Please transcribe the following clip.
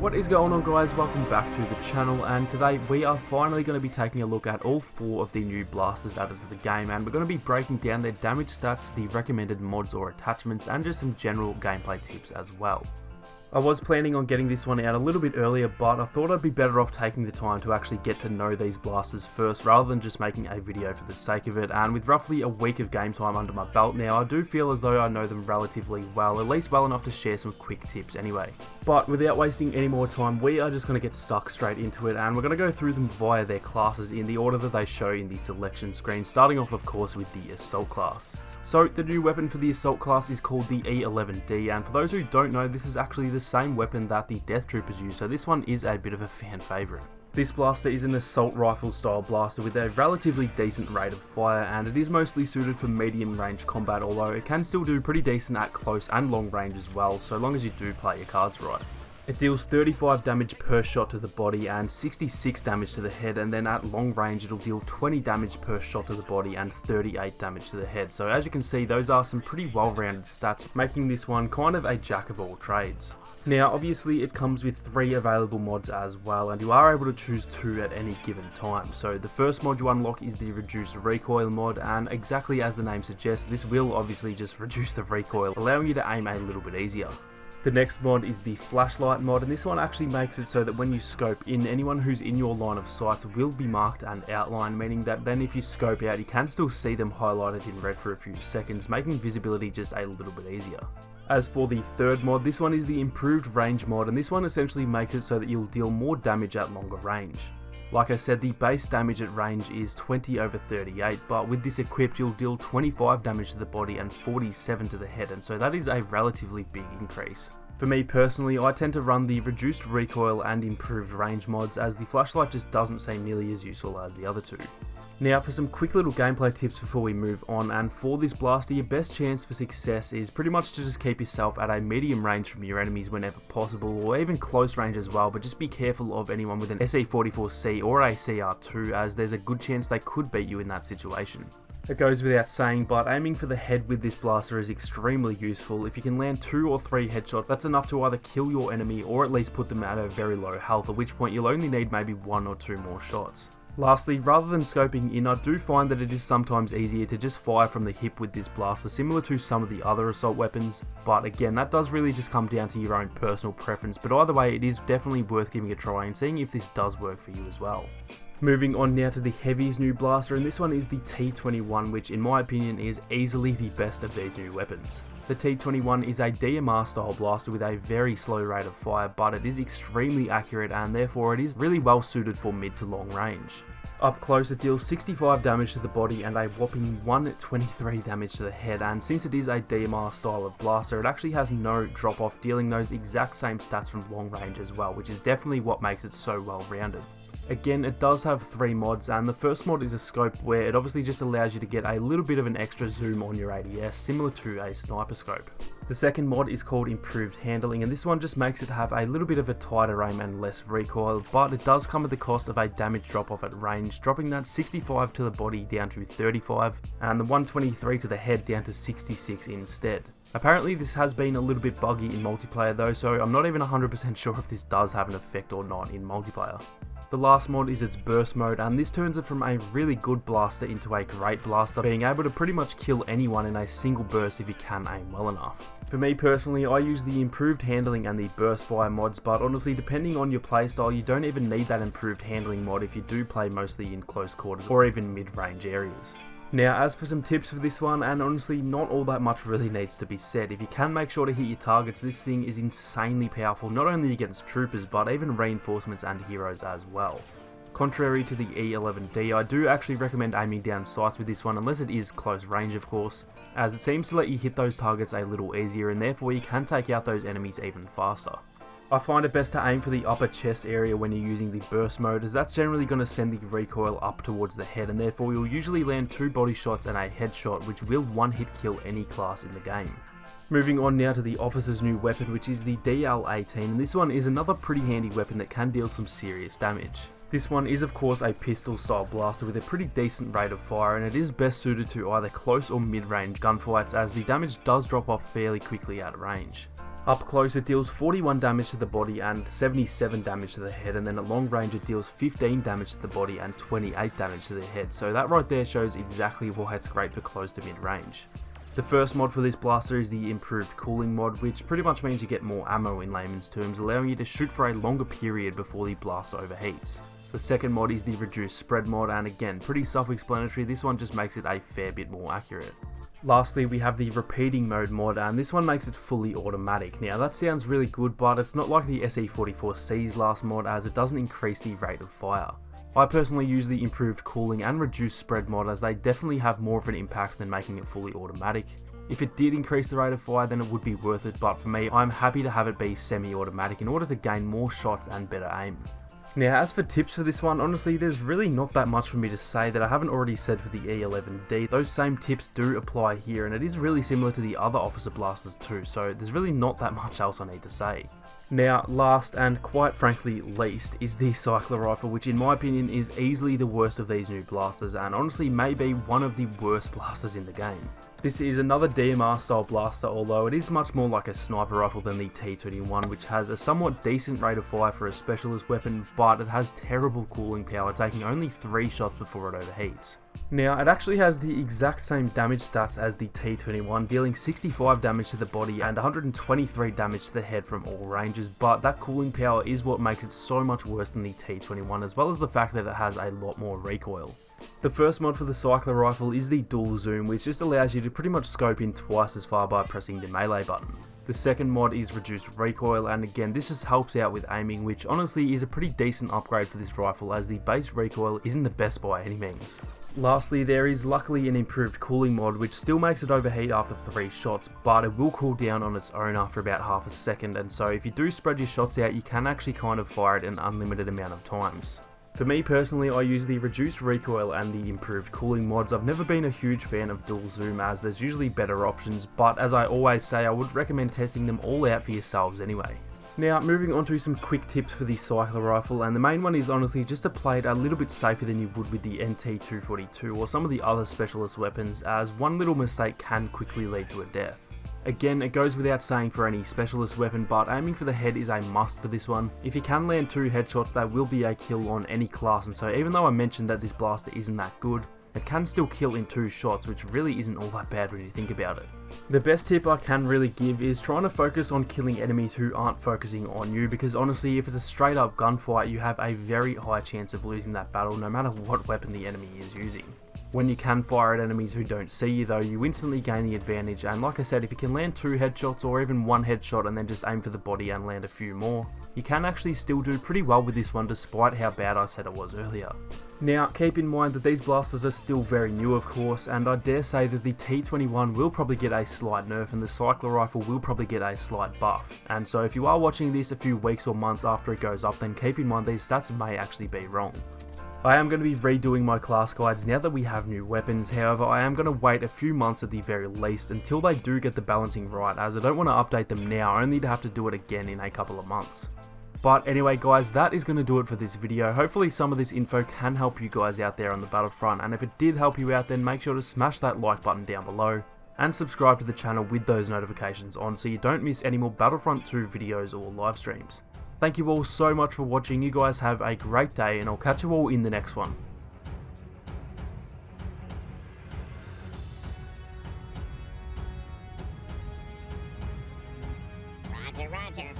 What is going on, guys? Welcome back to the channel, and today we are finally going to be taking a look at all 4 of the new blasters added to the game, and we're going to be breaking down their damage stats, the recommended mods or attachments, and just some general gameplay tips as well. I was planning on getting this one out a little bit earlier, but I thought I'd be better off taking the time to actually get to know these blasters first rather than just making a video for the sake of it, and with roughly a week of game time under my belt now, I do feel as though I know them relatively well, at least well enough to share some quick tips anyway. But without wasting any more time, we are just going to get stuck straight into it, and we're going to go through them via their classes in the order that they show in the selection screen, starting off of course with the Assault class. So the new weapon for the Assault class is called the E11D, and for those who don't know, this is actually the same weapon that the Death Troopers use, so this one is a bit of a fan favourite. This blaster is an assault rifle style blaster with a relatively decent rate of fire, and it is mostly suited for medium range combat, although it can still do pretty decent at close and long range as well, so long as you do play your cards right. It deals 35 damage per shot to the body and 66 damage to the head, and then at long range it'll deal 20 damage per shot to the body and 38 damage to the head. So as you can see, those are some pretty well-rounded stats, making this one kind of a jack of all trades. Now obviously it comes with 3 available mods as well, and you are able to choose 2 at any given time. So the first mod you unlock is the reduced recoil mod, and exactly as the name suggests, this will obviously just reduce the recoil, allowing you to aim a little bit easier. The next mod is the flashlight mod, and this one actually makes it so that when you scope in, anyone who's in your line of sight will be marked and outlined, meaning that then if you scope out, you can still see them highlighted in red for a few seconds, making visibility just a little bit easier. As for the third mod, this one is the improved range mod, and this one essentially makes it so that you'll deal more damage at longer range. Like I said, the base damage at range is 20 over 38, but with this equipped you'll deal 25 damage to the body and 47 to the head, and so that is a relatively big increase. For me personally, I tend to run the reduced recoil and improved range mods, as the flashlight just doesn't seem nearly as useful as the other 2. Now for some quick little gameplay tips before we move on, and for this blaster your best chance for success is pretty much to just keep yourself at a medium range from your enemies whenever possible, or even close range as well, but just be careful of anyone with an SE44C or a CR2, as there's a good chance they could beat you in that situation. It goes without saying, but aiming for the head with this blaster is extremely useful. If you can land 2 or 3 headshots, that's enough to either kill your enemy or at least put them at a very low health, at which point you'll only need maybe 1 or 2 more shots. Lastly, rather than scoping in, I do find that it is sometimes easier to just fire from the hip with this blaster, similar to some of the other assault weapons, but again, that does really just come down to your own personal preference, but either way, it is definitely worth giving a try and seeing if this does work for you as well. Moving on now to the heavy's new blaster, and this one is the T21, which in my opinion is easily the best of these new weapons. The T21 is a DMR style blaster with a very slow rate of fire, but it is extremely accurate and therefore it is really well suited for mid to long range. Up close it deals 65 damage to the body and a whopping 123 damage to the head, and since it is a DMR style of blaster, it actually has no drop off, dealing those exact same stats from long range as well, which is definitely what makes it so well rounded. Again, it does have 3 mods, and the first mod is a scope where it obviously just allows you to get a little bit of an extra zoom on your ADS, similar to a sniper scope. The second mod is called improved handling, and this one just makes it have a little bit of a tighter aim and less recoil, but it does come at the cost of a damage drop off at range, dropping that 65 to the body down to 35, and the 123 to the head down to 66 instead. Apparently this has been a little bit buggy in multiplayer though, so I'm not even 100% sure if this does have an effect or not in multiplayer. The last mod is its burst mode, and this turns it from a really good blaster into a great blaster, being able to pretty much kill anyone in a single burst if you can aim well enough. For me personally, I use the improved handling and the burst fire mods, but honestly depending on your playstyle you don't even need that improved handling mod if you do play mostly in close quarters or even mid-range areas. Now as for some tips for this one, and honestly not all that much really needs to be said. If you can make sure to hit your targets, this thing is insanely powerful, not only against troopers but even reinforcements and heroes as well. Contrary to the E11D, I do actually recommend aiming down sights with this one, unless it is close range of course, as it seems to let you hit those targets a little easier, and therefore you can take out those enemies even faster. I find it best to aim for the upper chest area when you're using the burst mode, as that's generally going to send the recoil up towards the head, and therefore you'll usually land 2 body shots and a headshot, which will one-hit kill any class in the game. Moving on now to the officer's new weapon, which is the DL18, and this one is another pretty handy weapon that can deal some serious damage. This one is of course a pistol style blaster with a pretty decent rate of fire, and it is best suited to either close or mid-range gunfights, as the damage does drop off fairly quickly at range. Up close it deals 41 damage to the body and 77 damage to the head, and then at long range it deals 15 damage to the body and 28 damage to the head, so that right there shows exactly why it's great for close to mid range. The first mod for this blaster is the improved cooling mod, which pretty much means you get more ammo in layman's terms, allowing you to shoot for a longer period before the blaster overheats. The second mod is the reduced spread mod, and again pretty self-explanatory, this one just makes it a fair bit more accurate. Lastly, we have the repeating mode mod, and this one makes it fully automatic. Now that sounds really good, but it's not like the SE44C's last mod, as it doesn't increase the rate of fire. I personally use the improved cooling and reduced spread mod, as they definitely have more of an impact than making it fully automatic. If it did increase the rate of fire, then it would be worth it, but for me, I'm happy to have it be semi-automatic in order to gain more shots and better aim. Now, as for tips for this one, honestly there's really not that much for me to say that I haven't already said for the E11D. Those same tips do apply here, and it is really similar to the other officer blasters too, so there's really not that much else I need to say. Now, last and quite frankly least is the cycler rifle, which in my opinion is easily the worst of these new blasters, and honestly may be one of the worst blasters in the game. This is another DMR style blaster, although it is much more like a sniper rifle than the T21, which has a somewhat decent rate of fire for a specialist weapon, but it has terrible cooling power, taking only 3 shots before it overheats. Now, it actually has the exact same damage stats as the T21, dealing 65 damage to the body and 123 damage to the head from all ranges, but that cooling power is what makes it so much worse than the T21, as well as the fact that it has a lot more recoil. The first mod for the cycler rifle is the dual zoom, which just allows you to pretty much scope in twice as far by pressing the melee button. The second mod is reduced recoil, and again this just helps out with aiming, which honestly is a pretty decent upgrade for this rifle, as the base recoil isn't the best by any means. Lastly, there is luckily an improved cooling mod, which still makes it overheat after 3 shots, but it will cool down on its own after about half a second, and so if you do spread your shots out, you can actually kind of fire it an unlimited amount of times. For me personally, I use the reduced recoil and the improved cooling mods. I've never been a huge fan of dual zoom, as there's usually better options, but as I always say, I would recommend testing them all out for yourselves anyway. Now, moving on to some quick tips for the cycler rifle, and the main one is honestly just to play it a little bit safer than you would with the NT242 or some of the other specialist weapons, as one little mistake can quickly lead to a death. Again, it goes without saying for any specialist weapon, but aiming for the head is a must for this one. If you can land 2 headshots, that will be a kill on any class, and so even though I mentioned that this blaster isn't that good, it can still kill in 2 shots, which really isn't all that bad when you think about it. The best tip I can really give is trying to focus on killing enemies who aren't focusing on you, because honestly if it's a straight up gunfight, you have a very high chance of losing that battle no matter what weapon the enemy is using. When you can fire at enemies who don't see you though, you instantly gain the advantage, and like I said, if you can land 2 headshots or even 1 headshot and then just aim for the body and land a few more, you can actually still do pretty well with this one despite how bad I said it was earlier. Now, keep in mind that these blasters are still very new of course, and I dare say that the T21 will probably get a slight nerf and the cycler rifle will probably get a slight buff, and so if you are watching this a few weeks or months after it goes up, then keep in mind these stats may actually be wrong. I am going to be redoing my class guides now that we have new weapons, however I am going to wait a few months at the very least until they do get the balancing right, as I don't want to update them now only to have to do it again in a couple of months. But anyway guys, that is going to do it for this video. Hopefully some of this info can help you guys out there on the Battlefront, and if it did help you out, then make sure to smash that like button down below and subscribe to the channel with those notifications on so you don't miss any more Battlefront 2 videos or live streams. Thank you all so much for watching, you guys have a great day, and I'll catch you all in the next one. Roger, roger.